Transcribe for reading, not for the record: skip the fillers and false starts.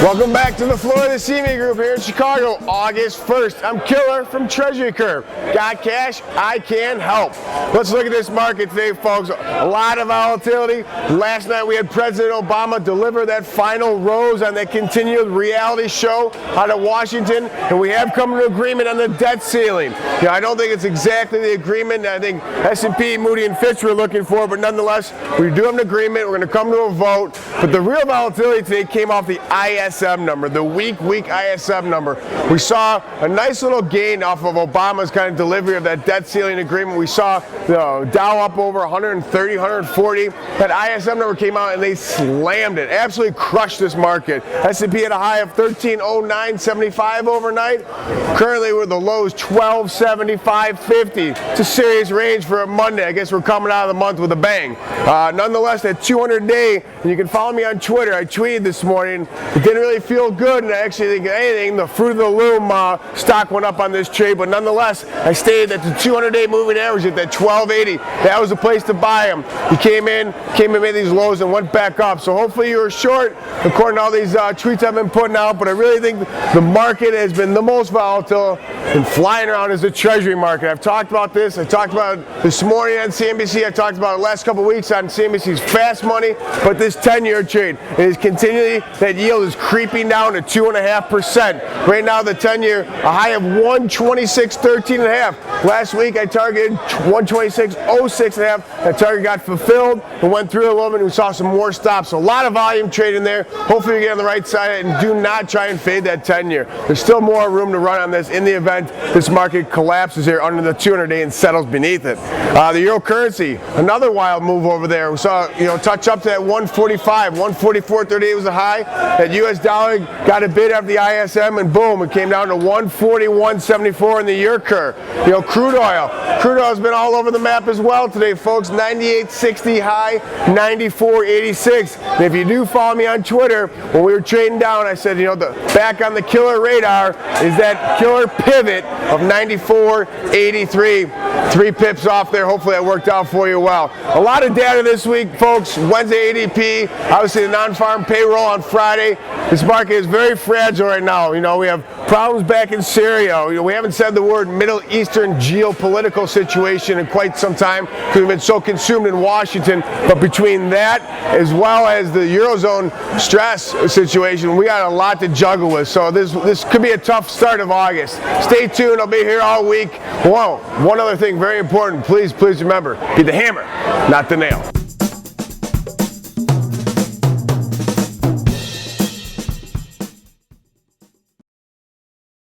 Welcome back to the floor of the CMZ Group here in Chicago, August 1st. I'm Killer from Treasury Curve. Got cash? I can help. Let's look at this market today, folks. A lot of volatility. Last night we had President Obama deliver that final rose on that continued reality show out of Washington, and we have come to an agreement on the debt ceiling. I don't think it's exactly the agreement I think S&P, Moody, and Fitch were looking for, but nonetheless, we do have an agreement. We're going to come to a vote. But the real volatility today came off the ISM number, the weak ISM number. We saw a nice little gain off of Obama's kind of delivery of that debt ceiling agreement. We saw the Dow up over 130, 140. That ISM number came out and they slammed it, absolutely crushed this market. S&P at a high of 1309.75 overnight. Currently, we're the lows 1275.50. It's a serious range for a Monday. I guess we're coming out of the month with a bang. Nonetheless, that 200-day, and you can follow me on Twitter. I tweeted this morning. It didn't really feel good, and I actually think anything, the fruit of the loom stock went up on this trade, but nonetheless, I stated that the 200-day moving average at that 1280, that was the place to buy them. You came in, made these lows, and went back up. So hopefully you were short, according to all these tweets I've been putting out, but I really think the market has been the most volatile and flying around is the Treasury market. I've talked about this. I talked about it this morning on CNBC. I talked about it the last couple of weeks on CNBC's Fast Money, but this 10-year trade is continually, that yield is creeping down to 2.5%. Right now, the 10-year, a high of 126.13.5. Last week, I targeted 126.06.5. That target got fulfilled and went through a little bit, and we saw some more stops. So a lot of volume trading there. Hopefully you get on the right side and do not try and fade that 10-year. There's still more room to run on this in the event this market collapses here under the 200-day and settles beneath it. The euro currency, another wild move over there. We saw, touch up to that 145, 144.38 was the high. That U.S. dollar got a bid after the ISM, and boom, it came down to 141.74 in the euro curve. Crude oil has been all over the map as well today, folks. 98.60 high, 94.86. And if you do follow me on Twitter, when we were trading down, I said, back on the killer radar is that killer pivot of 94.83. 3 pips off there. Hopefully that worked out for you well. A lot of data this week, folks. Wednesday ADP, obviously the non-farm payroll on Friday. This market is very fragile right now. We have problems back in Syria. We haven't said the word Middle Eastern geopolitical situation in quite some time because we've been so consumed in Washington. But between that as well as the Eurozone stress situation, we got a lot to juggle with. So this could be a tough start of August. Stay tuned. I'll be here all week. Whoa, one other thing very important. Please remember, be the hammer, not the nail.